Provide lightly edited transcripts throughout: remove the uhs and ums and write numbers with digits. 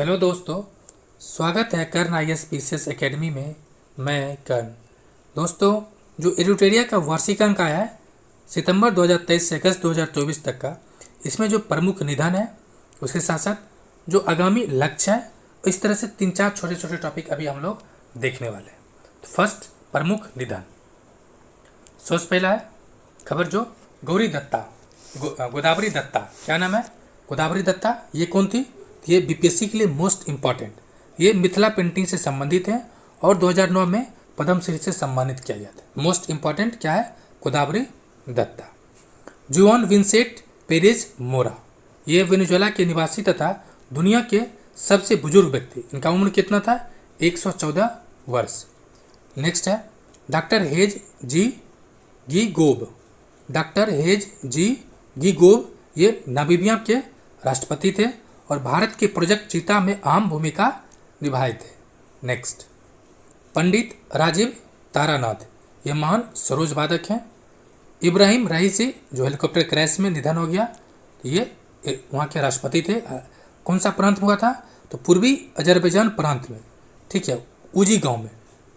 Hello दोस्तों, स्वागत है कर्ण IAS एकेडमी में। मैं कर्ण। दोस्तों, जो एडिटोरिया का वार्षिक अंक आया है सितंबर 2023 से अगस्त 2024 तक का, इसमें जो प्रमुख निधन है उसके साथ साथ जो आगामी लक्ष्य है, इस तरह से 3-4 छोटे छोटे टॉपिक अभी हम लोग देखने वाले हैं। तो फर्स्ट, प्रमुख निधन। सबसे पहला है खबर जो गौरी दत्ता, गोदावरी दत्ता, क्या नाम है? गोदावरी दत्ता। ये कौन थी? ये BPSC के लिए मोस्ट इम्पॉर्टेंट, ये मिथिला पेंटिंग से संबंधित है और 2009 में पद्मश्री से सम्मानित किया गया था। मोस्ट इम्पॉर्टेंट क्या है? गोदावरी दत्ता। जुआन विंसेंट पेरेज मोरा, ये वेनेजुएला के निवासी तथा दुनिया के सबसे बुजुर्ग व्यक्ति। इनका उम्र कितना था? 114 वर्ष। नेक्स्ट है डॉक्टर हेज जी गिगोब। डॉक्टर हेज जी गिगोब ये नामीबिया के राष्ट्रपति थे और भारत के प्रोजेक्ट चीता में अहम भूमिका निभाए थे। नेक्स्ट, पंडित राजीव तारानाथ, ये महान सरोज वादक हैं। इब्राहिम रईसी, जो हेलीकॉप्टर क्रैश में निधन हो गया, ये वहाँ के राष्ट्रपति थे। कौन सा प्रांत हुआ था? तो पूर्वी अजरबैजान प्रांत में, ठीक है, उजी गांव में।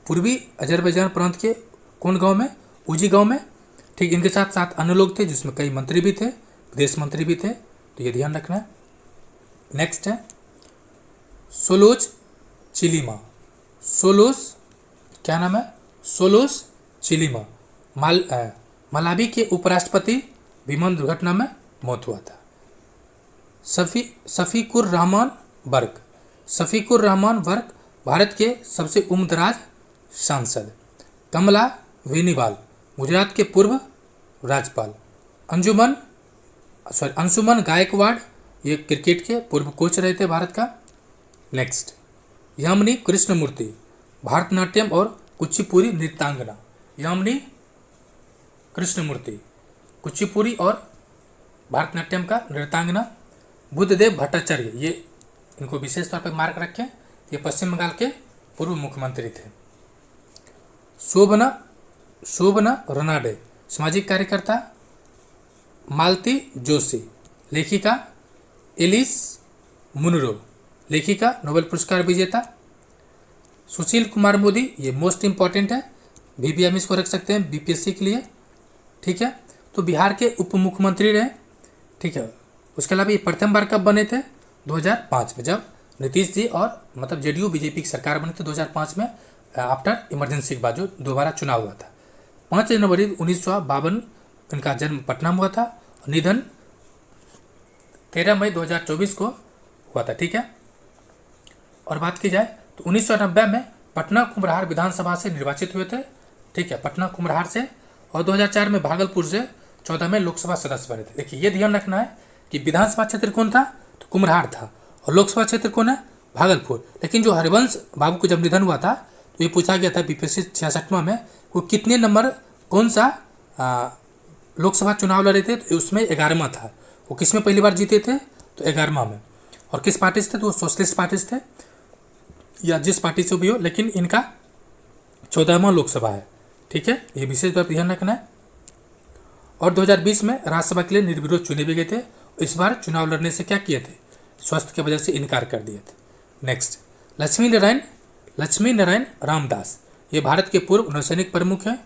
पूर्वी अजरबैजान प्रांत के कौन गांव में? उजी गांव में, ठीक। इनके साथ 7 अन्य लोग थे, जिसमें कई मंत्री भी थे, विदेश मंत्री भी थे, तो ये ध्यान रखना है। नेक्स्ट है सोलोज चिलिमा। सोलोस, क्या नाम है? सोलोस चिलिमा। मलावी के उपराष्ट्रपति विमान दुर्घटना में मौत हुआ था। शफीकुर रहमान बर्क। शफीकुर रहमान बर्क भारत के सबसे उम्रदराज सांसद। कमला वेनिवाल, गुजरात के पूर्व राज्यपाल। अंशुमन गायकवाड़, ये क्रिकेट के पूर्व कोच रहे थे भारत का। नेक्स्ट, यामिनी कृष्णमूर्ति, भारतनाट्यम और कुचिपुड़ी नृत्यांगना। यामिनी कृष्णमूर्ति, कुचिपुड़ी और भारतनाट्यम का नृत्यांगना। बुद्धदेव भट्टाचार्य, ये इनको विशेष तौर पर मार्क रखें, ये पश्चिम बंगाल के पूर्व मुख्यमंत्री थे। शोभना रनाडे, सामाजिक कार्यकर्ता। मालती जोशी, लेखिका। एलिस मुनरो, लेखिका, नोबेल पुरस्कार विजेता। सुशील कुमार मोदी, ये मोस्ट इंपॉर्टेंट है, VBM इसको रख सकते हैं BPSC के लिए, ठीक है। तो बिहार के उप मुख्यमंत्री रहे, ठीक है। उसके अलावा ये प्रथम बार कब बने थे? 2005 में, जब नीतीश जी और मतलब JDU BJP की सरकार बनी थी 2005 में, आफ्टर इमरजेंसी के बाद जो दोबारा चुनाव हुआ था। 5 जनवरी 1952 इनका जन्म पटना में हुआ था। निधन 13 मई 2024 को हुआ था, ठीक है। और बात की जाए तो 1990 में पटना कुम्हरार विधानसभा से निर्वाचित हुए थे, ठीक है, पटना कुम्हरार से। और 2004 में भागलपुर से 14 में लोकसभा सदस्य बने थे। देखिए, ये ध्यान रखना है कि विधानसभा क्षेत्र कौन था? तो कुम्हरार था। और लोकसभा क्षेत्र कौन है? भागलपुर। लेकिन जो हरिवंश बाबू को जब निधन हुआ था तो ये पूछा गया था BPSC 66वां में, वो कितने नंबर कौन सा लोकसभा चुनाव लड़े थे? तो उसमें 11वां था। वो किस में पहली बार जीते थे? तो 11वां में। और किस पार्टी से थे? तो वो सोशलिस्ट पार्टी से थे, या जिस पार्टी से भी हो, लेकिन इनका 14वां लोकसभा है, ठीक है। ये विशेष बात ध्यान रखना है। और 2020 में राज्यसभा के लिए निर्विरोध चुने भी गए थे। इस बार चुनाव लड़ने से क्या किए थे? स्वास्थ्य की वजह से इनकार कर दिए थे। नेक्स्ट, लक्ष्मी नारायण रामदास, ये भारत के पूर्व नौसैनिक प्रमुख हैं।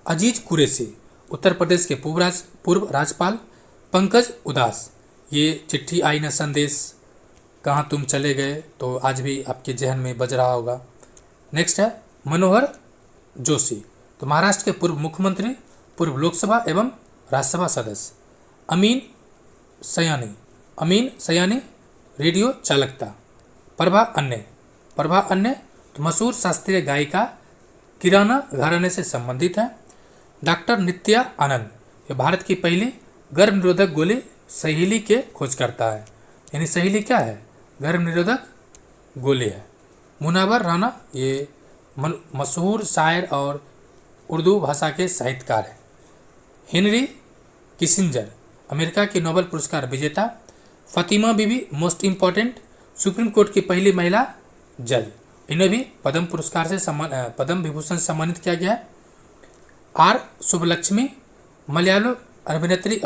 अजीज कुरैशी, उत्तर प्रदेश के पूर्व राज्यपाल। पंकज उदास, ये चिट्ठी आई न संदेश, कहाँ तुम चले गए, तो आज भी आपके जहन में बज रहा होगा। नेक्स्ट है मनोहर जोशी, तो महाराष्ट्र के पूर्व मुख्यमंत्री, पूर्व लोकसभा एवं राज्यसभा सदस्य। अमीन सयानी, रेडियो चालकता। प्रभा अन्य, तो मशहूर शास्त्रीय गायिका, किराना घराने से संबंधित है। डॉक्टर नित्या आनंद, ये भारत की पहली गर्भ निरोधक गोली सहेली के खोजकर्ता है। यानी सहेली क्या है? गर्भ निरोधक गोली है। मुनावर राना, ये मशहूर शायर और उर्दू भाषा के साहित्यकार हैं। हेनरी किसिंजर, अमेरिका के नोबेल पुरस्कार विजेता। फातिमा बीबी, मोस्ट इम्पॉर्टेंट, सुप्रीम कोर्ट की पहली महिला जज। इन्हें भी पद्म पुरस्कार से पद्म विभूषण से सम्मानित किया गया है। आर सुब्बलक्ष्मी, मलयालम अभिनेत्री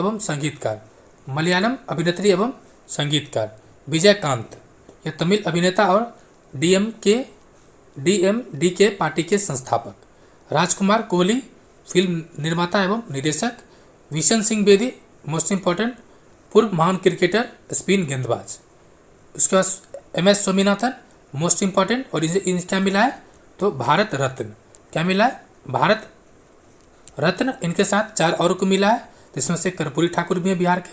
एवं संगीतकार। विजयकांत, ये तमिल अभिनेता और डीएमडीके पार्टी के संस्थापक। राजकुमार कोहली फिल्म निर्माता एवं निर्देशक। विशन सिंह बेदी मोस्ट इम्पोर्टेंट पूर्व महान क्रिकेटर, स्पिन गेंदबाज। उसके बाद MS स्वामीनाथन मोस्ट इम्पॉर्टेंट, और इन्हें क्या मिला है तो भारत रत्न। क्या मिला है? भारत रत्न। इनके साथ 4 और को मिला है, जिसमें से कर्पूरी ठाकुर भी हैं बिहार के।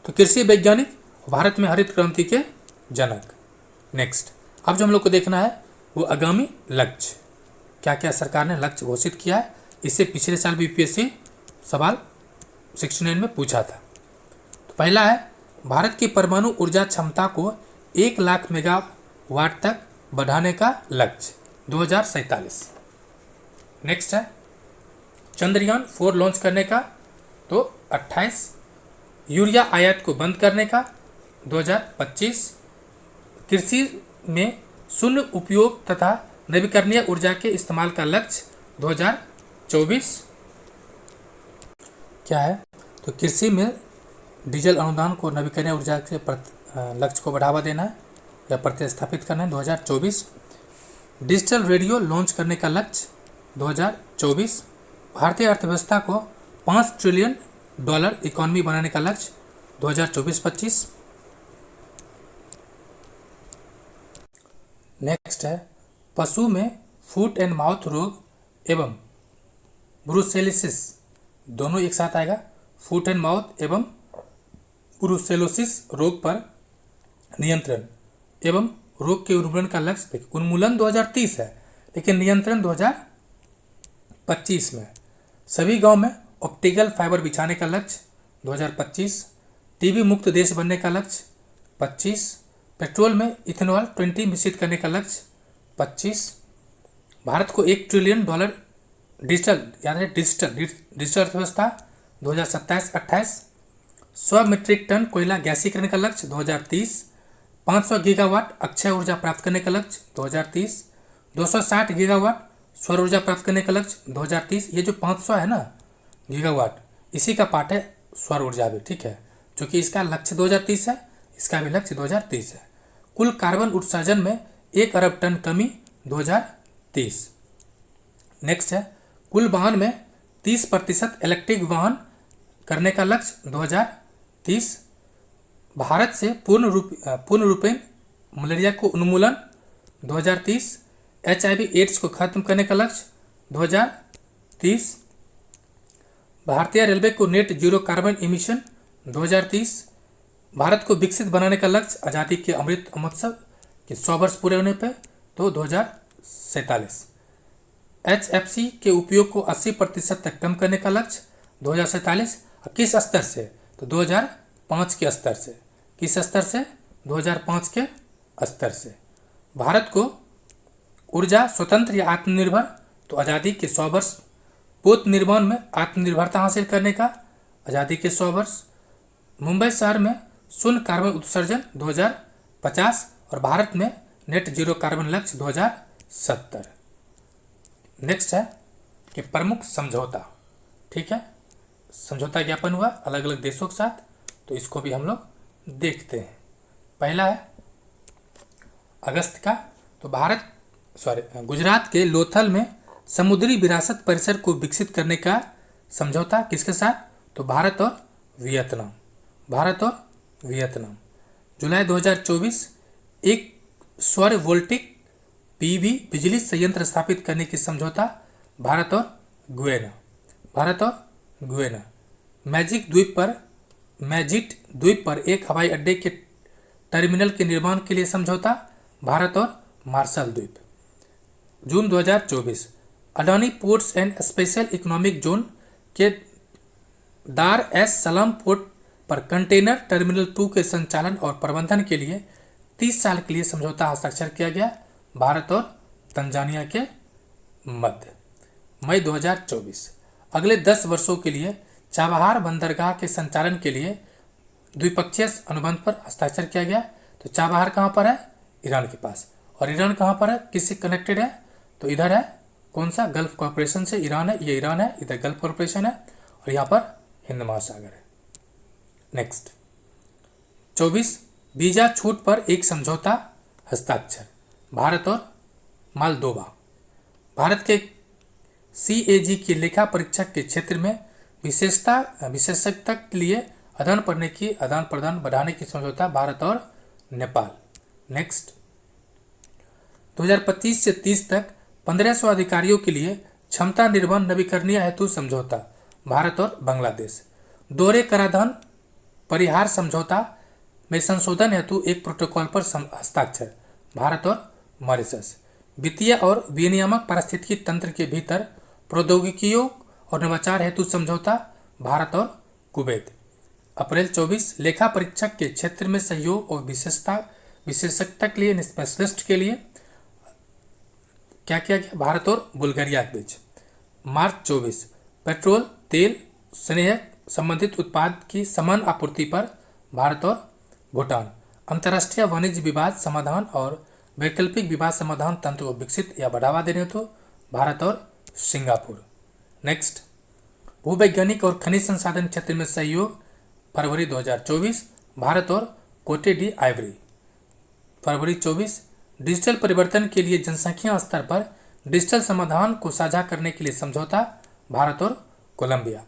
तो कृषि वैज्ञानिक, भारत में हरित क्रांति के जनक। नेक्स्ट, अब जो हम लोग को देखना है वो आगामी लक्ष्य, क्या क्या सरकार ने लक्ष्य घोषित किया है। इससे पिछले साल भी यूपीएससी सवाल 69 में पूछा था। तो पहला है भारत की परमाणु ऊर्जा क्षमता को 1 लाख मेगावाट तक बढ़ाने का लक्ष्य 2047। नेक्स्ट है चंद्रयान 4 लॉन्च करने का तो 28। यूरिया आयात को बंद करने का 2025। कृषि में शून्य उपयोग तथा नवीकरणीय ऊर्जा के इस्तेमाल का लक्ष्य 2024। क्या है तो कृषि में डीजल अनुदान को नवीकरणीय ऊर्जा के लक्ष्य को बढ़ावा देना है या प्रतिस्थापित करना है 2024। डिजिटल रेडियो लॉन्च करने का लक्ष्य 2024। भारतीय अर्थव्यवस्था को $5 ट्रिलियन इकोनॉमी बनाने का लक्ष्य 2024-25। नेक्स्ट है पशु में फुट एंड माउथ रोग एवं ब्रुसेलोसिस दोनों एक साथ आएगा। फुट एंड माउथ एवं ब्रुसेलोसिस रोग पर नियंत्रण एवं रोग के उन्मूलन का लक्ष्य, देखिए उन्मूलन 2030 है लेकिन नियंत्रण 2025 में। सभी गांव में ऑप्टिकल फाइबर बिछाने का लक्ष्य 2025। टीबी मुक्त देश बनने का लक्ष्य 25। पेट्रोल में इथेनॉल 20 मिश्रित करने का लक्ष्य 25। भारत को $1 ट्रिलियन डिजिटल यानी डिजिटल अर्थव्यवस्था 2027-28। 100 मीट्रिक टन कोयला गैसीकरण का लक्ष्य 2030। 500 गीगावाट अक्षय ऊर्जा प्राप्त करने का लक्ष्य 2030। 260 गीगावाट सौर ऊर्जा प्राप्त करने का लक्ष्य 2030। ये जो 500 है ना गीगावाट, इसी का पार्ट है सौर ऊर्जा भी, ठीक है, जो कि इसका लक्ष्य 2030 है, इसका भी लक्ष्य 2030 है। कुल कार्बन उत्सर्जन में 1 अरब टन कमी 2030। नेक्स्ट है कुल वाहन में 30% इलेक्ट्रिक वाहन करने का लक्ष्य 2030। भारत से पूर्ण रूपेण मलेरिया को उन्मूलन 2030। HIV एड्स को खत्म करने का लक्ष्य 2030। भारतीय रेलवे को net zero carbon emission 2030। Bharat को विकसित बनाने का लक्ष्य आज़ादी के अमृत महोत्सव के 100 वर्ष पूरे होने पर तो 2047। HFC के उपयोग को 80% तक कम करने का लक्ष्य 2047। किस स्तर से तो 2005 के स्तर से। किस स्तर से 2005 के स्तर से। भारत को ऊर्जा स्वतंत्र या आत्मनिर्भर तो आज़ादी के 100 वर्ष। पोत निर्माण में आत्मनिर्भरता हासिल करने का आज़ादी के 100 वर्ष। मुंबई शहर में शून्य कार्बन उत्सर्जन 2050 और भारत में नेट जीरो कार्बन लक्ष्य 2070। नेक्स्ट है कि प्रमुख समझौता, ठीक है, समझौता ज्ञापन हुआ अलग अलग देशों के साथ, तो इसको भी हम लोग देखते हैं। पहला है अगस्त का, तो गुजरात के लोथल में समुद्री विरासत परिसर को विकसित करने का समझौता किसके साथ तो भारत और वियतनाम। भारत और वियतनाम। जुलाई 2024 एक सौर वोल्टिक PV बिजली संयंत्र स्थापित करने की समझौता भारत और गुयाना। भारत और गुयाना। मैजिट द्वीप पर एक हवाई अड्डे के टर्मिनल के निर्माण के लिए समझौता भारत और मार्शल द्वीप। जून 2024 Adani ports and special economic zone के दार एस सलाम पोर्ट पर कंटेनर टर्मिनल 2 के संचालन और प्रबंधन के लिए 30 साल के लिए समझौता हस्ताक्षर किया गया भारत और तंजानिया के मध्य। मई 2024 अगले 10 वर्षों के लिए चाबहार बंदरगाह के संचालन के लिए द्विपक्षीय अनुबंध पर हस्ताक्षर किया गया। तो चाबहार कहाँ पर है? ईरान के पास। और ईरान कहाँ पर है, किससे कनेक्टेड है? तो इधर है कौन सा, गल्फ कॉरपोरेशन से ईरान है, ये ईरान है, इधर गल्फ कॉरपोरेशन है और यहाँ पर हिंद महासागर है। नेक्स्ट 24 वीजा छूट पर एक समझौता हस्ताक्षर, भारत और मालदोवा। भारत के CAG की लेखा परीक्षक के क्षेत्र में विशेषज्ञता के लिए आदान प्रदान बढ़ाने की समझौता, भारत और नेपाल। नेक्स्ट, 2025 से 30 तक 1500 अधिकारियों के लिए क्षमता निर्माण नवीकरणीय हेतु समझौता, भारत और बांग्लादेश। दोहरे कराधान परिहार समझौता में संशोधन हेतु एक प्रोटोकॉल पर हस्ताक्षर, भारत और मॉरिशस। वित्तीय और विनियामक पारिस्थितिकी तंत्र के भीतर प्रौद्योगिकियों और नवाचार हेतु समझौता, भारत और कुवैत। अप्रैल 24, लेखा परीक्षक के क्षेत्र में सहयोग और विशेषज्ञता के लिए स्पेशलिस्ट के लिए क्या किया गया, भारत और बुल्गारिया के बीच। मार्च 24, पेट्रोल, तेल, स्नेहक संबंधित उत्पाद की समान आपूर्ति पर भारत और भूटान। अंतर्राष्ट्रीय वाणिज्य विवाद समाधान और वैकल्पिक विवाद समाधान तंत्र को विकसित या बढ़ावा देने हेतु भारत और सिंगापुर। नेक्स्ट, भूवैज्ञानिक और खनिज संसाधन क्षेत्र में सहयोग, फरवरी 2024, भारत और कोटे डी आइवरी। फरवरी 24, डिजिटल परिवर्तन के लिए जनसंख्या स्तर पर डिजिटल समाधान को साझा करने के लिए समझौता, भारत और कोलंबिया।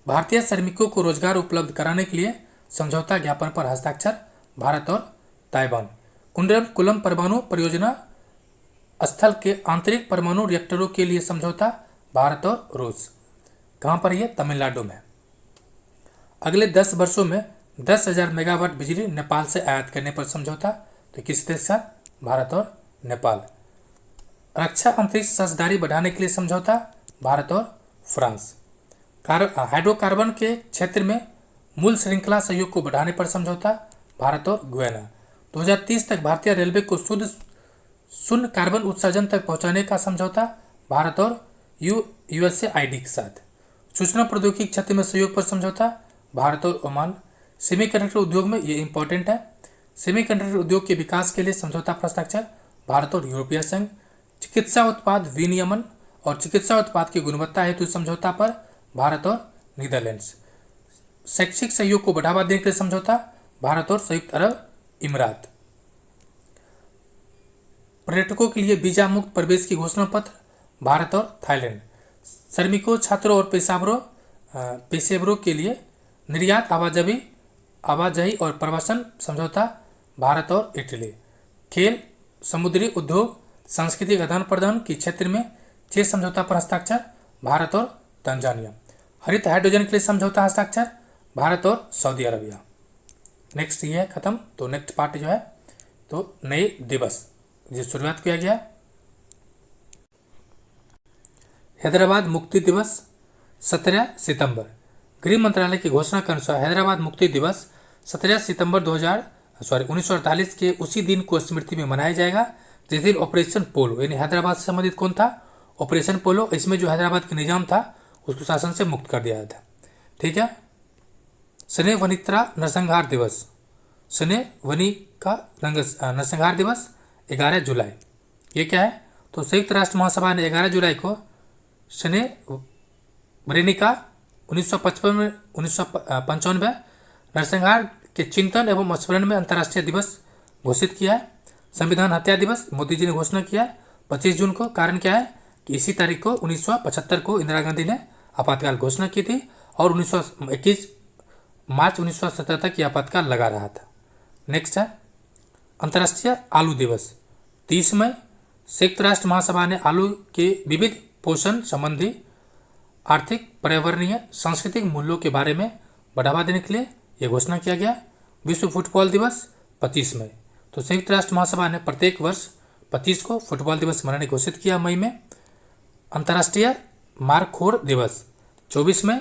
भारतीय श्रमिकों को रोजगार उपलब्ध कराने के लिए समझौता ज्ञापन पर हस्ताक्षर, भारत और ताइवान। कुंडलकुलम परमाणु परियोजना स्थल के आंतरिक परमाणु रिएक्टरों के लिए समझौता, भारत और रूस। कहाँ पर यह, तमिलनाडु में। अगले 10 वर्षों में 10,000 मेगावाट बिजली नेपाल से आयात करने पर समझौता, तो किस देश का, भारत और नेपाल। रक्षा अंतरिक्ष साझेदारी बढ़ाने के लिए समझौता, भारत और फ्रांस। हाइड्रोकार्बन के क्षेत्र में मूल श्रृंखला सहयोग को बढ़ाने पर समझौता, भारत और गुयाना। 2030 तक भारतीय रेलवे को शून्य कार्बन उत्सर्जन तक पहुंचाने का समझौता, भारत और USAID के साथ। सूचना प्रौद्योगिकी क्षेत्र में सहयोग पर समझौता, भारत और ओमान। सेमीकंडक्टर उद्योग में ये इंपॉर्टेंट है, सेमीकंडक्टर उद्योग के विकास के लिए समझौता पर हस्ताक्षर, भारत और यूरोपीय संघ। चिकित्सा उत्पाद विनियमन और चिकित्सा उत्पाद की गुणवत्ता हेतु समझौता पर भारत और नीदरलैंड्स। शैक्षिक सहयोग को बढ़ावा देने के लिए समझौता, भारत और संयुक्त अरब इमरात। पर्यटकों के लिए वीजा मुक्त प्रवेश की घोषणा पत्र, भारत और थाईलैंड। श्रमिकों, छात्रों और पेशेवरों के लिए निर्यात आवाजाही और प्रवासन समझौता, भारत और इटली। खेल, समुद्री उद्योग, सांस्कृतिक आदान प्रदान के क्षेत्र में 6 समझौता पर हस्ताक्षर, भारत और तंजानिया। हरित हाइड्रोजन के लिए समझौता हस्ताक्षर, भारत और सऊदी अरबिया। नेक्स्ट ये है खत्म। तो नेक्स्ट पार्ट जो है तो नए दिवस जिस शुरुआत किया गया। हैदराबाद मुक्ति दिवस 17 सितंबर। गृह मंत्रालय की घोषणा के अनुसार हैदराबाद मुक्ति दिवस 17 सितंबर 1948 के उसी दिन को स्मृति में मनाया जाएगा जिस दिन ऑपरेशन पोलो, यानी हैदराबाद से संबंधित कौन था, ऑपरेशन पोलो। इसमें जो हैदराबाद का निजाम था उसको शासन से मुक्त कर दिया था। ठीक है। सने वनित्रा नरसंहार दिवस, सने वनी का नरसंहार दिवस 11 जुलाई। ये क्या है, तो संयुक्त राष्ट्र महासभा ने 11 जुलाई को सने ब्रेनिका 1995 नरसंहार के चिंतन एवं स्मरण में अंतर्राष्ट्रीय दिवस घोषित किया है। संविधान हत्या दिवस मोदी जी ने घोषणा किया है 25 जून को। कारण क्या है कि इसी तारीख को 1975 को इंदिरा गांधी ने आपातकाल घोषणा की थी और 21 मार्च 1970 तक यह आपातकाल लगा रहा था। नेक्स्ट है अंतर्राष्ट्रीय आलू दिवस 30 मई। संयुक्त राष्ट्र महासभा ने आलू के विविध पोषण संबंधी आर्थिक, पर्यावरणीय, सांस्कृतिक मूल्यों के बारे में बढ़ावा देने के लिए यह घोषणा किया गया। विश्व फुटबॉल दिवस 25 मई। तो संयुक्त राष्ट्र महासभा ने प्रत्येक वर्ष 25 को फुटबॉल दिवस मनाने घोषित किया मई में। अंतर्राष्ट्रीय मारखोर दिवस 24 मई।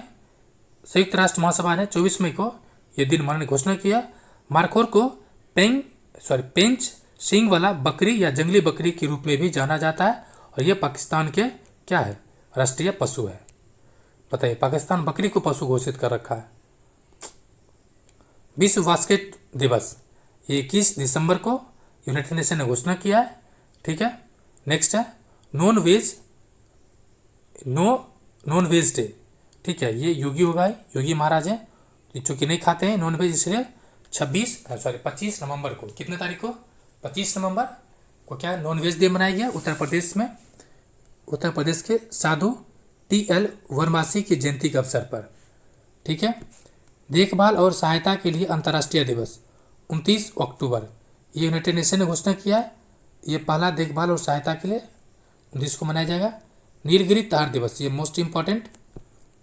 संयुक्त राष्ट्र महासभा ने 24 मई को यह दिन मनाने घोषणा किया। मारखोर को पेंच सींग वाला बकरी या जंगली बकरी के रूप में भी जाना जाता है और यह पाकिस्तान के क्या है, राष्ट्रीय पशु है। बताइए, पाकिस्तान बकरी को पशु घोषित कर रखा है। विश्व बास्केट दिवस 21 दिसंबर को यूनाइटेड नेशन ने घोषणा किया है। ठीक है। नेक्स्ट है नॉन वेज डे। ठीक है, ये योगी होगा, योगी महाराज हैं चूँकि नहीं खाते हैं नॉन वेज, इसलिए 25 नवंबर को, कितने तारीख को, 25 नवंबर को क्या नॉन वेज डे मनाया गया उत्तर प्रदेश में, उत्तर प्रदेश के साधु टी.एल. वनवासी की जयंती के अवसर पर। ठीक है। देखभाल और सहायता के लिए अंतर्राष्ट्रीय दिवस 29 अक्टूबर, ये यूनाइटेड नेशन ने घोषणा किया है। ये पहला देखभाल और सहायता के लिए 29 को मनाया जाएगा। नीलगिरी तार दिवस, ये मोस्ट इम्पॉर्टेंट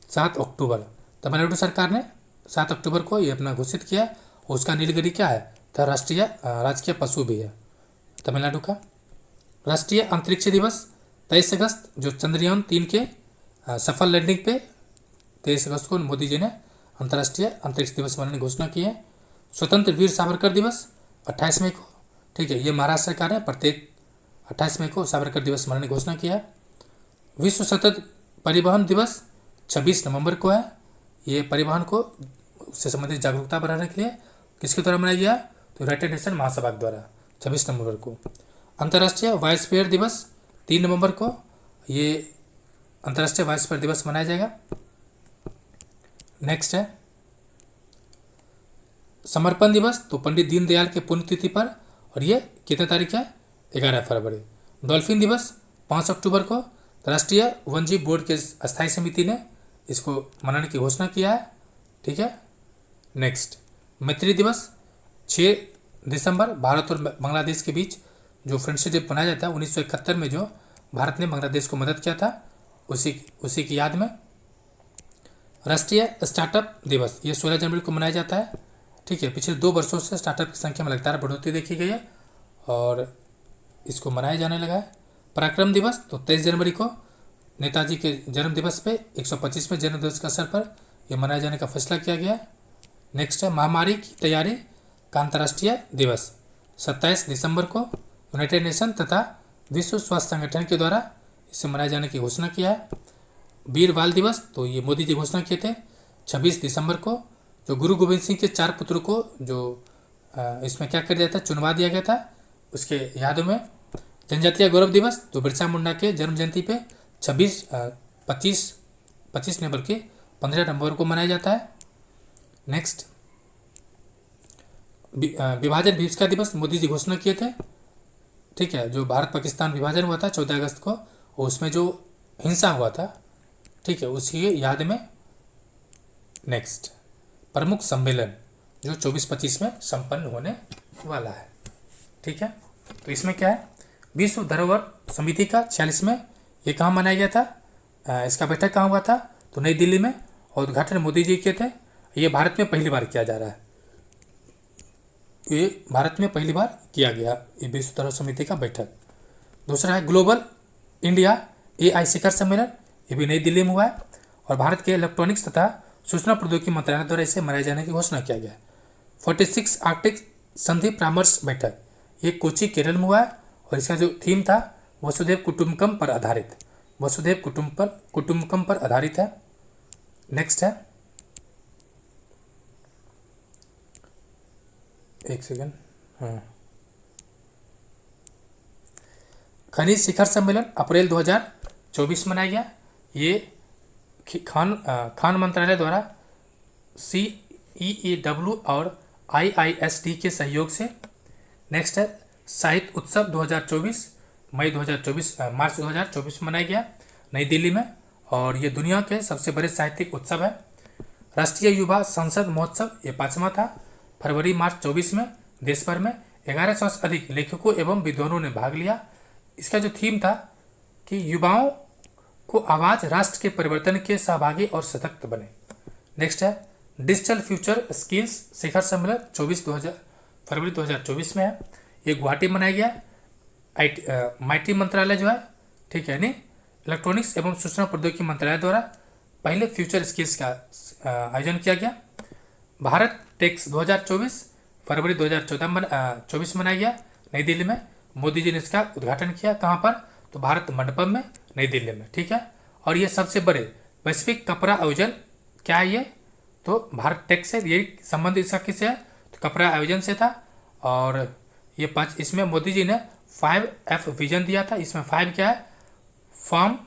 7 अक्टूबर, तमिलनाडु सरकार ने 7 अक्टूबर को ये अपना घोषित किया। और उसका नीलगिरी क्या है, तो राष्ट्रीय राजकीय पशु भी है तमिलनाडु का। राष्ट्रीय अंतरिक्ष दिवस 23 अगस्त, जो चंद्रयान 3 के सफल लैंडिंग पे 23 अगस्त को मोदी जी ने अंतर्राष्ट्रीय अंतरिक्ष दिवस मनाने की घोषणा की है। स्वतंत्र वीर सावरकर दिवस 28 मई को, ठीक है, ये महाराष्ट्र सरकार ने प्रत्येक 28 मई को सावरकर दिवस मनाने की घोषणा किया है। विश्व सतत परिवहन दिवस 26 नवंबर को है। ये परिवहन को से संबंधित जागरूकता बढ़ाने के लिए किसके द्वारा मनाया गया, तो यूनाइटेड नेशन महासभा के द्वारा 26 नवंबर को। अंतर्राष्ट्रीय बायोस्फीयर दिवस 3 नवंबर को, ये अंतर्राष्ट्रीय बायोस्फीयर दिवस मनाया जाएगा। नेक्स्ट है समर्पण दिवस, तो पंडित दीनदयाल के पुण्यतिथि पर, और ये कितने तारीख है, 11 फरवरी। डॉल्फिन दिवस 5 अक्टूबर को, राष्ट्रीय वन्यजीव बोर्ड के अस्थायी समिति ने इसको मनाने की घोषणा किया है। ठीक है। नेक्स्ट मैत्री दिवस 6 दिसंबर, भारत और बांग्लादेश के बीच जो फ्रेंडशिप डे मनाया जाता है 1971 में, जो भारत ने बांग्लादेश को मदद किया था, उसी की याद में। राष्ट्रीय स्टार्टअप दिवस, ये 16 जनवरी को मनाया जाता है। ठीक है। पिछले 2 वर्षों से स्टार्टअप की संख्या में लगातार बढ़ोतरी देखी गई है और इसको मनाया जाने लगा है। पराक्रम दिवस, तो 23 जनवरी को नेताजी के जन्म दिवस पे 125वें जन्म दिवस के अवसर पर यह मनाए जाने का फैसला किया गया है। नेक्स्ट है महामारी की तैयारी का अंतर्राष्ट्रीय दिवस 27 दिसंबर को, यूनाइटेड नेशन तथा विश्व स्वास्थ्य संगठन के द्वारा इसे मनाए जाने की घोषणा किया है। वीर बाल दिवस, तो ये मोदी जी घोषणा किए थे 26 दिसंबर को, जो गुरु गोविंद सिंह के 4 पुत्रों को जो इसमें क्या कर दिया था, चुनवा दिया गया था, उसके याद में। जनजातीय गौरव दिवस, तो बिरसा मुंडा के जन्म जयंती पे 25 नवंबर के 15 नवंबर को मनाया जाता है। नेक्स्ट विभाजन भीष्का दिवस, मोदी जी घोषणा किए थे। ठीक है। जो भारत पाकिस्तान विभाजन हुआ था 14 अगस्त को, और उसमें जो हिंसा हुआ था, ठीक है, उसकी याद में। नेक्स्ट प्रमुख सम्मेलन जो 24-25 में संपन्न होने वाला है। ठीक है। तो इसमें क्या है, विश्व धरोहर समिति का 46वें, ये कहाँ मनाया गया था, इसका बैठक कहाँ हुआ था, तो नई दिल्ली में, और उद्घाटन मोदी जी किए थे। ये भारत में पहली बार किया जा रहा है, ये भारत में पहली बार किया गया ये विश्व धरोहर समिति का बैठक। दूसरा है ग्लोबल इंडिया AI शिखर सम्मेलन, ये भी नई दिल्ली में हुआ है, और भारत के इलेक्ट्रॉनिक्स तथा सूचना प्रौद्योगिकी मंत्रालय द्वारा इसे मनाए जाने की घोषणा किया गया है। 46 आर्कटिक संधि परामर्श बैठक, ये कोची केरल में हुआ है, और इसका जो थीम था वसुधैव कुटुंबकम पर आधारित, वसुधैव कुटुंबकम पर आधारित है। नेक्स्ट है, एक सेकेंड, हाँ, खनिज शिखर सम्मेलन अप्रैल 2024 मनाया गया। ये खान मंत्रालय द्वारा CEEW और IISD के सहयोग से। नेक्स्ट है साहित्य उत्सव 2024, मार्च 2024 मनाया गया नई दिल्ली में, और ये दुनिया के सबसे बड़े साहित्यिक उत्सव है। राष्ट्रीय युवा संसद महोत्सव, ये 5वां था, फरवरी मार्च 24 में देश भर में 1100 से अधिक लेखकों एवं विद्वानों ने भाग लिया। इसका जो थीम था कि युवाओं को आवाज़ राष्ट्र के परिवर्तन के सहभागी और सशक्त बने। नेक्स्ट है डिजिटल फ्यूचर स्किल्स शिखर सम्मेलन 24 फरवरी 2024 में है, ये गुवाहाटी मनाया गया। माइटी मंत्रालय जो है, ठीक है, यानी इलेक्ट्रॉनिक्स एवं सूचना प्रौद्योगिकी मंत्रालय द्वारा पहले फ्यूचर स्किल्स का आयोजन किया गया। भारत टेक्स 2024 फरवरी 2024 मनाया गया नई दिल्ली में। मोदी जी ने इसका उद्घाटन किया, कहाँ पर, तो भारत मंडपम में नई दिल्ली में। ठीक है। और ये सबसे बड़े वैश्विक कपड़ा आयोजन क्या है, ये तो भारत टेक्स से ये संबंध इसका किससे है, तो कपड़ा आयोजन से था। और ये 5, इसमें मोदी जी ने 5F विजन दिया था। इसमें 5 क्या है, farm,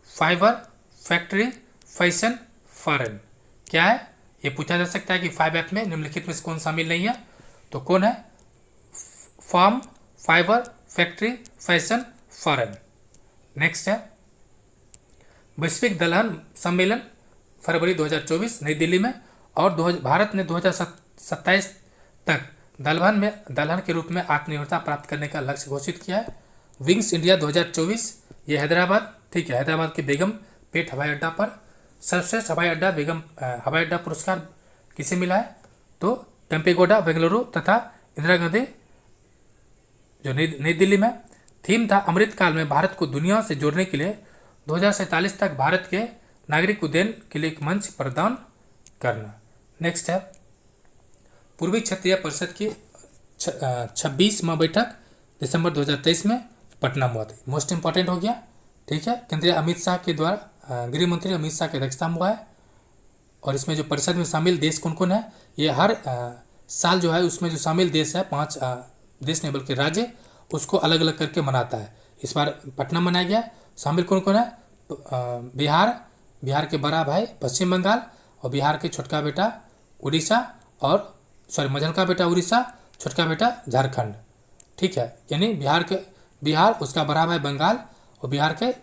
fibre, factory, fashion, foreign. क्या है, ये पूछा जा सकता है कि 5F में निम्नलिखित में से कौन शामिल नहीं है, तो कौन है, farm, fibre, factory, fashion, foreign. Next है वैश्विक दलहन सम्मेलन फरवरी 2024 नई दिल्ली में, और भारत ने 2027 तक दलहन के रूप में आत्मनिर्भरता प्राप्त करने का लक्ष्य घोषित किया है। विंग्स इंडिया 2024 ये हैदराबाद, ठीक है, हैदराबाद के बेगम पेट हवाई अड्डा पर सर्वश्रेष्ठ हवाई अड्डा पुरस्कार किसे मिला है? तो टेम्पेगोडा बेंगलुरु तथा इंदिरा गांधी जो नई दिल्ली में। थीम था अमृत काल में भारत को दुनिया से जोड़ने के लिए 2047 तक भारत के नागरिक उड्डयन के लिए एक मंच प्रदान करना। नेक्स्ट है पूर्वी क्षेत्रीय परिषद की 26वां बैठक दिसंबर 2023 में पटना में हुआ था। मोस्ट इंपॉर्टेंट हो गया, ठीक है। केंद्रीय अमित शाह के द्वारा गृह मंत्री अमित शाह की अध्यक्षता में हुआ है, और इसमें जो परिषद में शामिल देश कौन कौन है, ये हर साल जो है उसमें जो शामिल देश है 5 देश नहीं बल्कि राज्य, उसको अलग अलग करके मनाता है। इस बार पटना मनाया गया। शामिल कौन कौन है? बिहार के बड़ा भाई पश्चिम बंगाल, और बिहार के छोटका बेटा उड़ीसा, और मझलका बेटा उड़ीसा, छोटका बेटा झारखंड, ठीक है। यानी बिहार उसका बड़ा भाई बंगाल, और बिहार के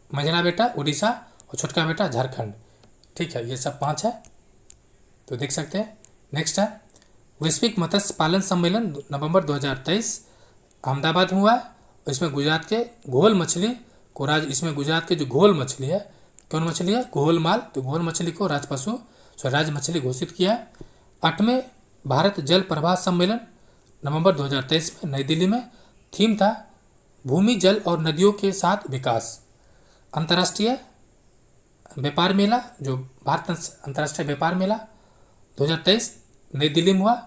मझला बेटा उड़ीसा और छोटका बेटा झारखंड, ठीक है। ये सब 5 है, तो देख सकते हैं। नेक्स्ट है वैश्विक मत्स्य पालन सम्मेलन नवंबर 2023 अहमदाबाद में हुआ है। इसमें गुजरात के घोल मछली को गुजरात के जो घोल मछली है, कौन मछली है? घोल माल। तो घोल मछली को राज्य मछली घोषित किया है। 8वें भारत जल प्रवाह सम्मेलन नवंबर 2023 में नई दिल्ली में। थीम था भूमि, जल और नदियों के साथ विकास। अंतर्राष्ट्रीय व्यापार मेला जो भारत अंतर्राष्ट्रीय व्यापार मेला 2023 नई दिल्ली में हुआ।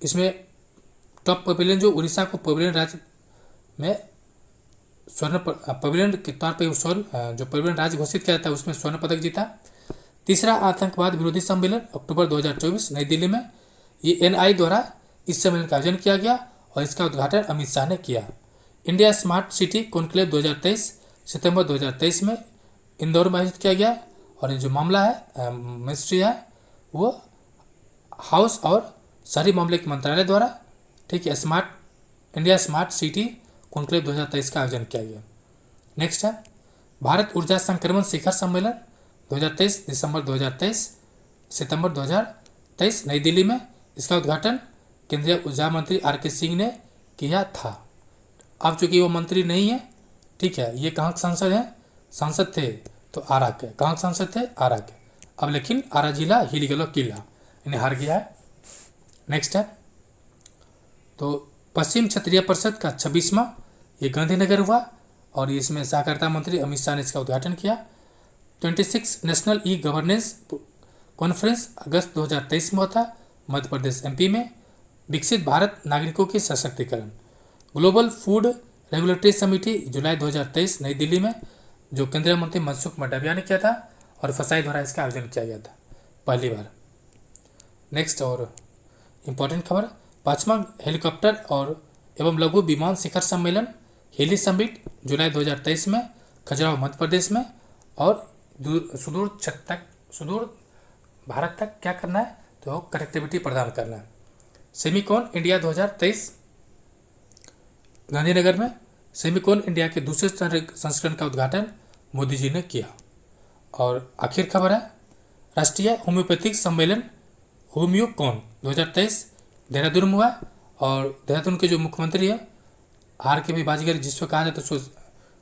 इसमें टॉप पवेलियन जो उड़ीसा को पवेलियन राज्य में स्वर्ण पवेलियन के तौर पर जो पवेलियन राज्य घोषित किया था उसमें स्वर्ण पदक जीता। तीसरा आतंकवाद विरोधी सम्मेलन अक्टूबर 2024 नई दिल्ली में। ये NI द्वारा इस सम्मेलन का आयोजन किया गया, और इसका उद्घाटन अमित शाह ने किया। इंडिया स्मार्ट सिटी कॉन्क्लेव 2023 सितंबर 2023 में इंदौर में आयोजित किया गया, और ये जो मामला है मिनिस्ट्री है वो हाउस और शहरी मामले के मंत्रालय द्वारा, ठीक है, इंडिया स्मार्ट सिटी कॉन्क्लेव 2023 का आयोजन किया गया। नेक्स्ट है भारत ऊर्जा संक्रमण शिखर सम्मेलन 2023 दिसंबर 2023 सितंबर 2023 नई दिल्ली में। इसका उद्घाटन केंद्रीय ऊर्जा मंत्री RK सिंह ने किया था। अब चूंकि वो मंत्री नहीं है, ठीक है, ये कहाँ के सांसद हैं? सांसद थे तो आरा के। कहाँ के सांसद थे? आरा के। अब लेकिन आरा जिला हिल गया किला, इन्हें हार गया है। नेक्स्ट है तो पश्चिम क्षेत्रीय परिषद का 26वां ये गांधीनगर हुआ, और इसमें सहकारिता मंत्री अमित शाह ने इसका उद्घाटन किया। 26 नेशनल गवर्नेंस कॉन्फ्रेंस अगस्त 2023 में होता मध्य प्रदेश MP में। विकसित भारत नागरिकों की सशक्तिकरण ग्लोबल फूड रेगुलेटरी समिति जुलाई 2023 नई दिल्ली में, जो केंद्रीय मंत्री मनसुख मंडाविया ने किया था, और फसाई द्वारा इसका आयोजन किया गया था पहली बार। नेक्स्ट और इम्पोर्टेंट खबर 5वां हेलीकॉप्टर और एवं लघु विमान शिखर सम्मेलन हेली समिट जुलाई 2023 में खजुराहो मध्य प्रदेश में। और सुदूर भारत तक क्या करना है? तो कनेक्टिविटी प्रदान करना है। सेमिकॉन इंडिया 2023 गांधीनगर में। सेमिकॉन इंडिया के दूसरे संस्करण का उद्घाटन मोदी जी ने किया। और आखिर खबर है राष्ट्रीय होम्योपैथिक सम्मेलन होम्योकॉन 2023 देहरादून में हुआ, और देहरादून के जो मुख्यमंत्री है RK बाजीगर जिसको कहा जाता है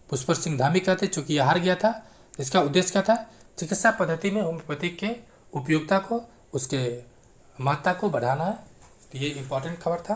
पुष्पर सिंह धामी कहते, चूँकि यह हार गया था। इसका उद्देश्य क्या था? चिकित्सा पद्धति में होम्योपैथिक के उपयोगिता को, उसके महत्ता को बढ़ाना है। तो ये इम्पोर्टेंट खबर था।